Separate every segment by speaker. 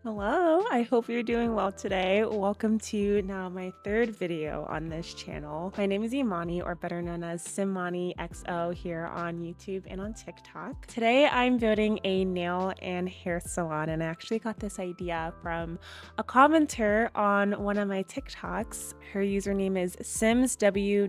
Speaker 1: Hello, I hope you're doing well today. Welcome to now my third video on this channel. My name is Imani, or better known as simanixo here on YouTube and on TikTok. Today I'm building a nail and hair salon, and I actually got this idea from a commenter on one of my TikToks. Her username is simsw.arel.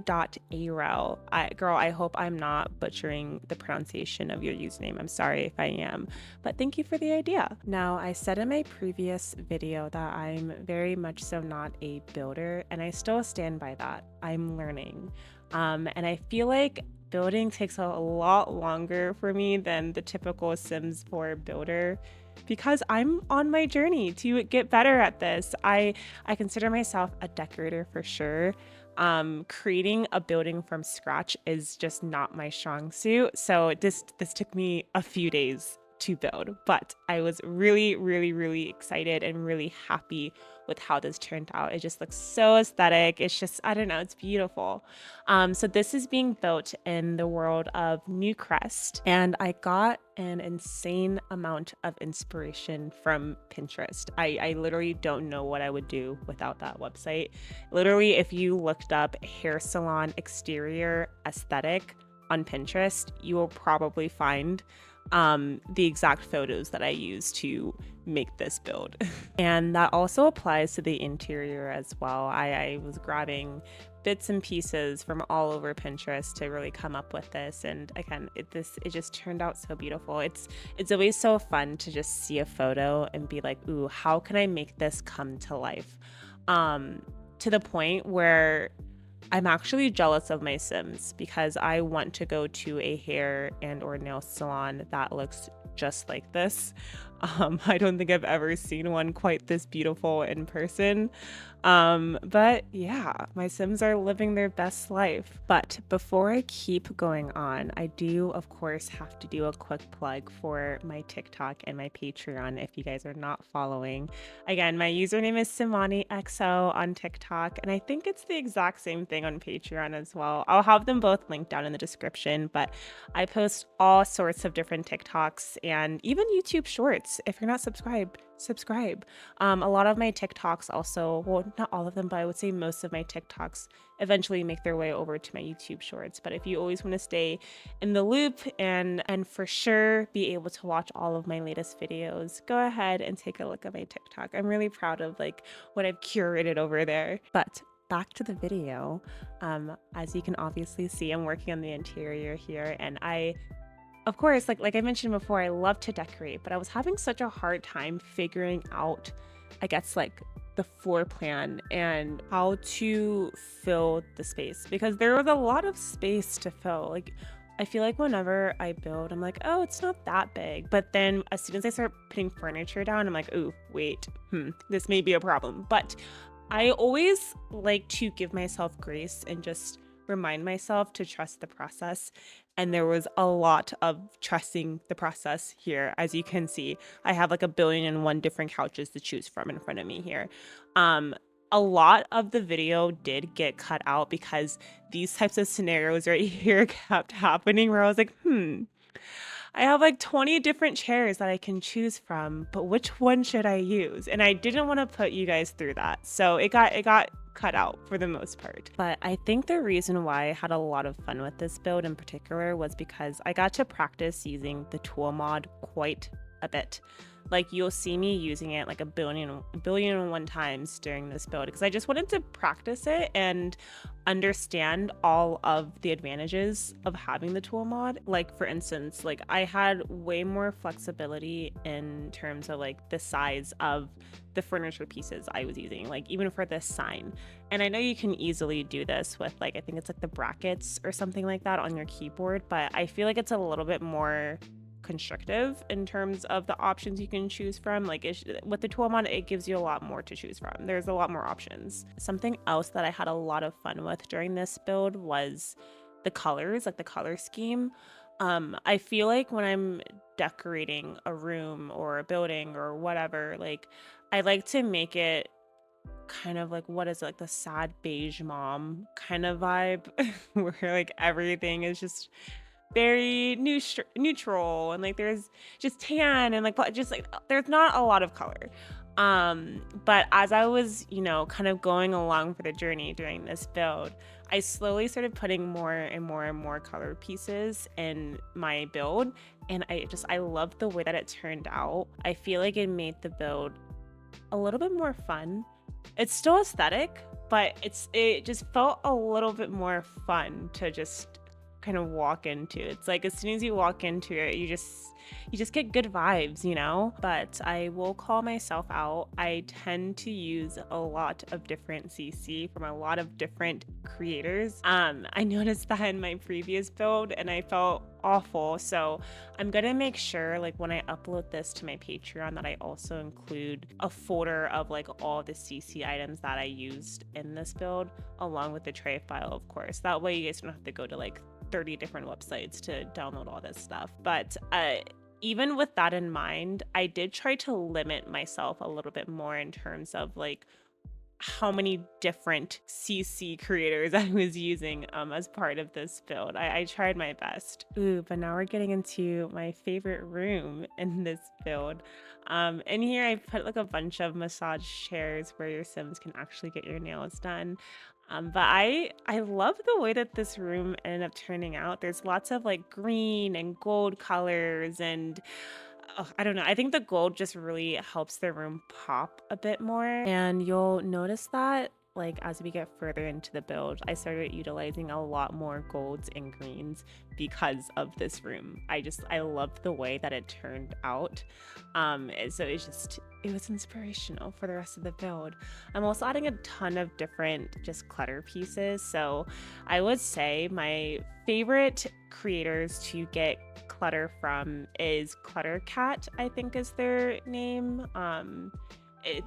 Speaker 1: Girl, I hope I'm not butchering the pronunciation of your username. I'm sorry if I am, but thank you for the idea. Now, I said in my previous video that I'm very much so not a builder, and I still stand by that. I'm learning. And I feel like building takes a lot longer for me than the typical Sims 4 builder because I'm on my journey to get better at this. I consider myself a decorator for sure. Creating a building from scratch is just not my strong suit. So this took me a few days to build, but I was really excited and really happy with how this turned out. It just looks so aesthetic. It's just, I don't know, it's beautiful. So this is being built in the world of Newcrest, and I got an insane amount of inspiration from Pinterest. I literally don't know what I would do without that website. Literally, if you looked up hair salon exterior aesthetic on Pinterest, you will probably find the exact photos that I used to make this build. And that also applies to the interior as well. I was grabbing bits and pieces from all over Pinterest to really come up with this, and again, it just turned out so beautiful. It's always so fun to just see a photo and be like, ooh, how can I make this come to life? To the point where I'm actually jealous of my Sims because I want to go to a hair and or nail salon that looks just like this. I don't think I've ever seen one quite this beautiful in person. But yeah, my Sims are living their best life. But before I keep going on, I do, of course, have to do a quick plug for my TikTok and my Patreon if you guys are not following. Again, my username is simanixo on TikTok, and I think it's the exact same thing on Patreon as well. I'll have them both linked down in the description, but I post all sorts of different TikToks and even YouTube shorts. If you're not subscribed, subscribe. A lot of my TikToks also, well, not all of them, but I would say most of my TikToks eventually make their way over to my YouTube shorts. But if you always want to stay in the loop and for sure be able to watch all of my latest videos, go ahead and take a look at my TikTok. I'm really proud of like what I've curated over there. But back to the video. As you can obviously see, I'm working on the interior here, and of course, like I mentioned before, I love to decorate, but I was having such a hard time figuring out, I guess, like the floor plan and how to fill the space, because there was a lot of space to fill. Like, I feel like whenever I build, I'm like, oh, it's not that big. But then as soon as I start putting furniture down, I'm like, ooh, wait, this may be a problem. But I always like to give myself grace and just remind myself to trust the process. And there was a lot of trusting the process here. As you can see, I have like 1,000,000,001 different couches to choose from in front of me here. A lot of the video did get cut out because these types of scenarios right here kept happening where I was like, I have like 20 different chairs that I can choose from, but which one should I use? And I didn't want to put you guys through that. So it got cut out for the most part. But I think the reason why I had a lot of fun with this build in particular was because I got to practice using the tool mod quite a bit. Like, you'll see me using it like a billion and one times during this build because I just wanted to practice it and understand all of the advantages of having the tool mod. Like, for instance, like I had way more flexibility in terms of like the size of the furniture pieces I was using, like even for this sign. And I know you can easily do this with like, I think it's like the brackets or something like that on your keyboard, but I feel like it's a little bit more constrictive in terms of the options you can choose from. Like, with the tool mod, it gives you a lot more to choose from. There's a lot more options. Something else that I had a lot of fun with during this build was the colors, like the color scheme. I feel like when I'm decorating a room or a building or whatever, like I like to make it kind of like, what is it, like the sad beige mom kind of vibe where like everything is just very neutral, and like there's just tan and like just like there's not a lot of color. But as I was, kind of going along for the journey during this build, I slowly started putting more and more and more color pieces in my build. And I love the way that it turned out. I feel like it made the build a little bit more fun. It's still aesthetic, but it just felt a little bit more fun to just kind of walk into. It's like as soon as you walk into it, you just get good vibes, But I will call myself out. I tend to use a lot of different CC from a lot of different creators. I noticed that in my previous build and I felt awful. So I'm gonna make sure, like, when I upload this to my Patreon, that I also include a folder of like all the CC items that I used in this build, along with the tray file, of course. That way you guys don't have to go to like 30 different websites to download all this stuff. But even with that in mind, I did try to limit myself a little bit more in terms of like how many different CC creators I was using as part of this build. I tried my best. Ooh, but now we're getting into my favorite room in this build. In here I put like a bunch of massage chairs where your Sims can actually get your nails done. But I love the way that this room ended up turning out. There's lots of like green and gold colors and I don't know. I think the gold just really helps the room pop a bit more. And you'll notice that like as we get further into the build, I started utilizing a lot more golds and greens because of this room. I loved the way that it turned out. So it was inspirational for the rest of the build. I'm also adding a ton of different just clutter pieces. So I would say my favorite creators to get clutter from is Cluttercat, I think is their name.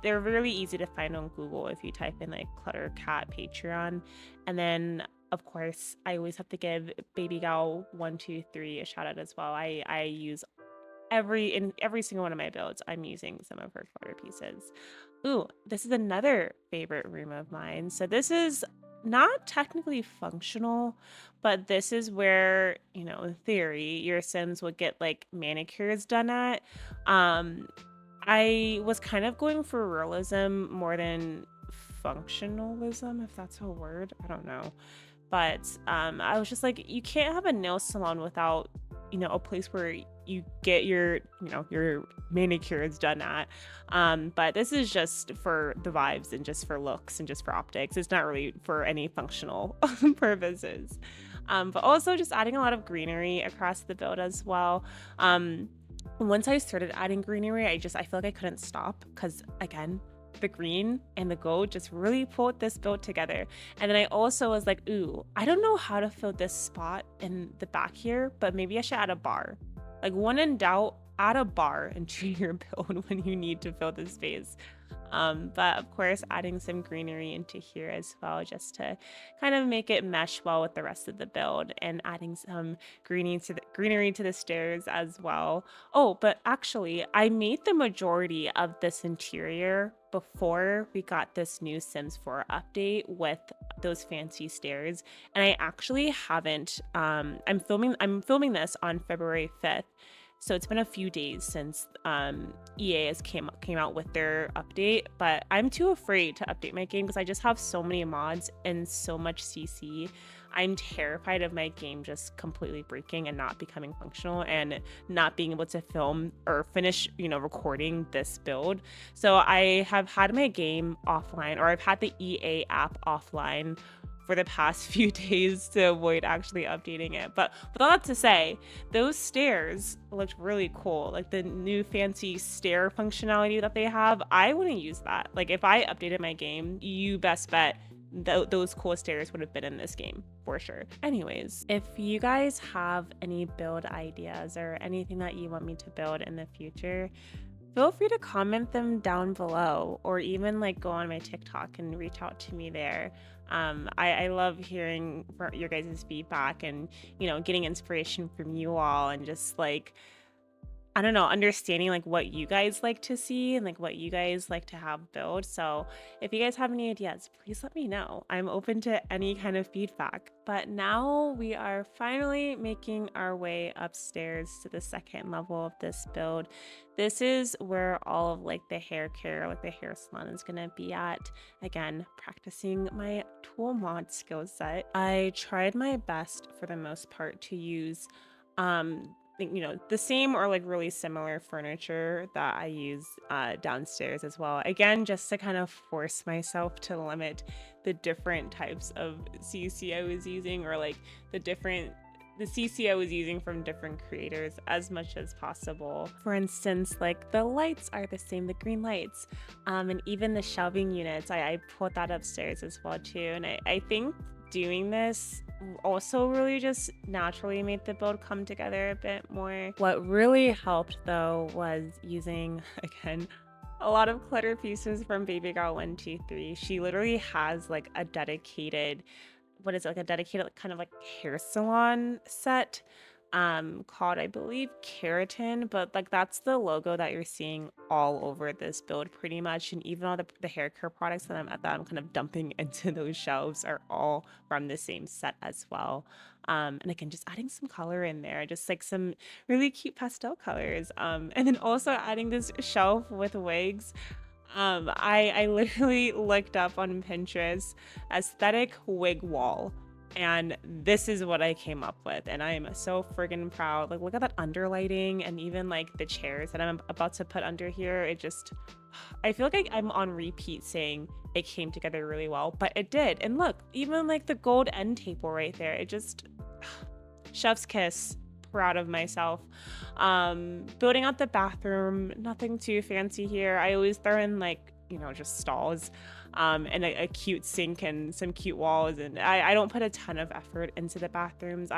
Speaker 1: They're really easy to find on Google if you type in like Cluttercat Patreon. And then of course I always have to give Baby Gal 123 a shout out as well. I use in every single one of my builds, I'm using some of her clutter pieces. Ooh, this is another favorite room of mine. So this is not technically functional, but this is where, in theory, your Sims would get like manicures done at. I was kind of going for realism more than functionalism, if that's a word. I don't know. But I was just like, you can't have a nail salon without, a place where you get your manicures done at. But this is just for the vibes and just for looks and just for optics. It's not really for any functional purposes. But also just adding a lot of greenery across the build as well. Once I started adding greenery, I feel like I couldn't stop because, again, the green and the gold just really pulled this build together. And then I also was like, ooh, I don't know how to fill this spot in the back here, but maybe I should add a bar. Like, when in doubt, add a bar into your build when you need to fill the space. But of course, adding some greenery into here as well, just to kind of make it mesh well with the rest of the build, and adding some greenery to the stairs as well. Oh, but actually, I made the majority of this interior before we got this new Sims 4 update with those fancy stairs, and I actually haven't. I'm filming this on February 5th. So it's been a few days since EA has came out with their update, but I'm too afraid to update my game because I just have so many mods and so much CC. I'm terrified of my game just completely breaking and not becoming functional and not being able to film or finish, recording this build. So I have had my game offline, or I've had the EA app offline for the past few days to avoid actually updating it. But with all that to say, those stairs looked really cool. Like the new fancy stair functionality that they have, I want to use that. Like if I updated my game, you best bet those cool stairs would have been in this game for sure. Anyways, if you guys have any build ideas or anything that you want me to build in the future, feel free to comment them down below, or even like go on my TikTok and reach out to me there. I love hearing your guys' feedback and, getting inspiration from you all, and just like, I don't know, understanding like what you guys like to see and like what you guys like to have build. So if you guys have any ideas, please let me know. I'm open to any kind of feedback. But now we are finally making our way upstairs to the second level of this build. This is where all of like the hair care, like the hair salon is gonna be at. Again, practicing my tool mod skill set. I tried my best for the most part to use the same or like really similar furniture that I use downstairs as well. Again, just to kind of force myself to limit the different types of CC I was using, or like the CC I was using from different creators as much as possible. For instance, like the lights are the same, the green lights, and even the shelving units, I put that upstairs as well too. And I think doing this also really just naturally made the build come together a bit more. What really helped though was using, again, a lot of clutter pieces from Baby Girl 123. She literally has like a dedicated, like a dedicated kind of like hair salon set called, I believe, Keratin, but like that's the logo that you're seeing all over this build pretty much. And even all the hair care products that I'm kind of dumping into those shelves are all from the same set as well. And again, just adding some color in there, just like some really cute pastel colors. And then also adding this shelf with wigs. I literally looked up on Pinterest aesthetic wig wall, and this is what I came up with, and I am so friggin' proud. Like, look at that underlighting, and even like the chairs that I'm about to put under here. It just, I feel like I'm on repeat saying it came together really well, but it did. And look, even like the gold end table right there, it just, chef's kiss. Proud of myself. Building out the bathroom, nothing too fancy here. I always throw in like, just stalls and a cute sink and some cute walls, and I don't put a ton of effort into the bathrooms.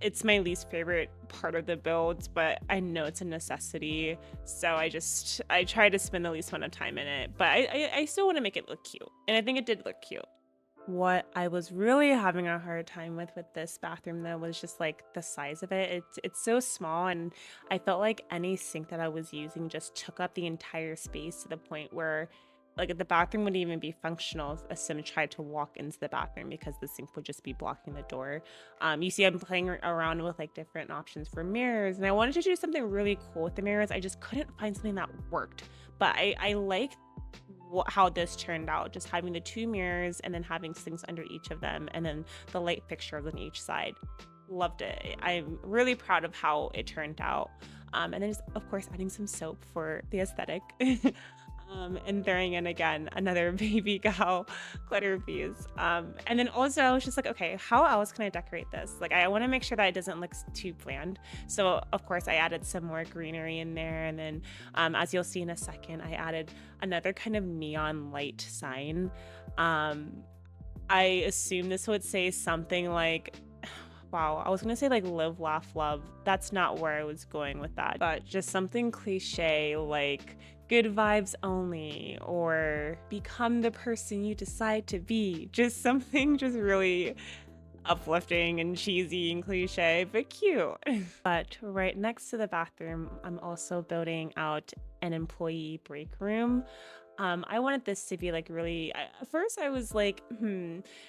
Speaker 1: It's my least favorite part of the builds, but I know it's a necessity, so I try to spend the least amount of time in it, but I still want to make it look cute, and I think it did look cute. What I was really having a hard time with this bathroom though was just like the size of it. It's so small, and I felt like any sink that I was using just took up the entire space to the point where like the bathroom wouldn't even be functional if a sim tried to walk into the bathroom, because the sink would just be blocking the door. You see I'm playing around with like different options for mirrors, and I wanted to do something really cool with the mirrors. I just couldn't find something that worked, but I like how this turned out, just having the two mirrors and then having things under each of them, and then the light fixtures on each side. Loved it. I'm really proud of how it turned out. And then just, of course, adding some soap for the aesthetic. And throwing in again another Baby Gal glitter piece. And then also I was just like, okay, how else can I decorate this? Like, I want to make sure that it doesn't look too bland. So of course I added some more greenery in there, and then as you'll see in a second, I added another kind of neon light sign. I assume this would say something like, wow, I was gonna say like live, laugh, love. That's not where I was going with that, but just something cliche like good vibes only, or become the person you decide to be. Just something just really uplifting and cheesy and cliche, but cute. But right next to the bathroom, I'm also building out an employee break room. I wanted this to be like really, at first I was like,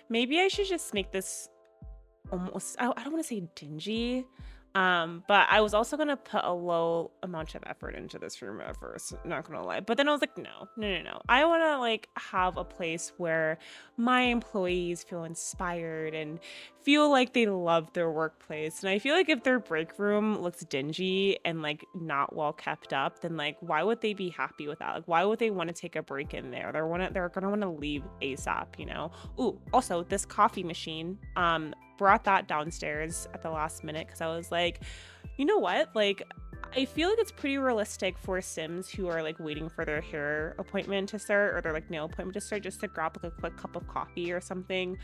Speaker 1: maybe I should just make this almost, I don't want to say dingy, but I was also gonna put a low amount of effort into this room at first, not gonna lie. But then I was like, no. I wanna like have a place where my employees feel inspired and feel like they love their workplace. And I feel like if their break room looks dingy and like not well kept up, then like why would they be happy with that? Like why would they want to take a break in there? They're gonna want to leave ASAP, Ooh, also this coffee machine, brought that downstairs at the last minute because I was like, you know what? Like, I feel like it's pretty realistic for Sims who are like waiting for their hair appointment to start, or their like nail appointment to start, just to grab like a quick cup of coffee or something.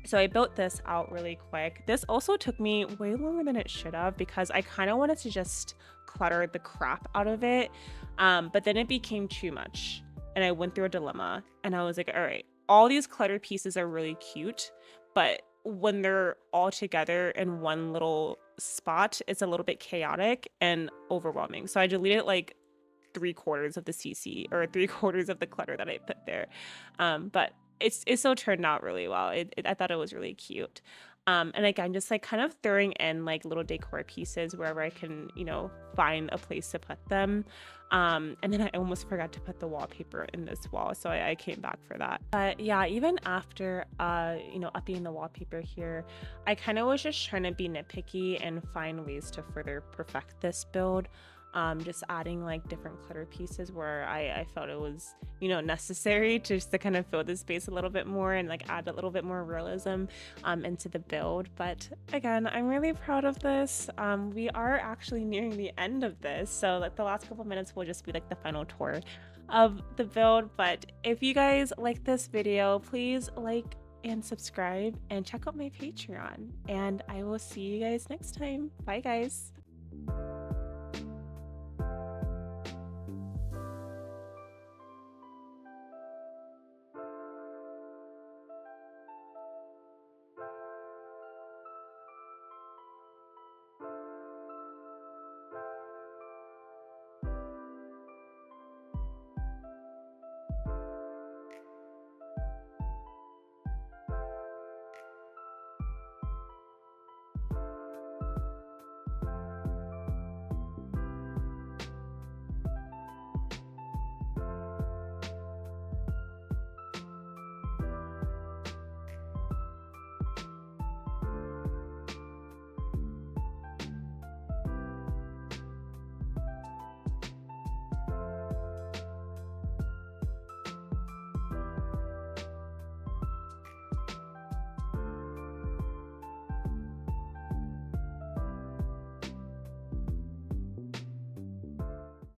Speaker 1: So I built this out really quick. This also took me way longer than it should have because I kind of wanted to just clutter the crap out of it. But then it became too much and I went through a dilemma and I was like, all right, all these clutter pieces are really cute, but when they're all together in one little spot, it's a little bit chaotic and overwhelming. So I deleted like 3/4 of the CC, or 3/4 of the clutter that I put there. But it still turned out really well. I thought it was really cute. And again, just like kind of throwing in like little decor pieces wherever I can, find a place to put them. And then I almost forgot to put the wallpaper in this wall, so I came back for that. But yeah, even after upping the wallpaper here, I kind of was just trying to be nitpicky and find ways to further perfect this build. Just adding like different clutter pieces where I felt it was, necessary just to kind of fill the space a little bit more and like add a little bit more realism into the build. But again, I'm really proud of this. We are actually nearing the end of this, so like the last couple minutes will just be like the final tour of the build. But if you guys like this video, please like and subscribe and check out my Patreon, and I will see you guys next time. Bye guys.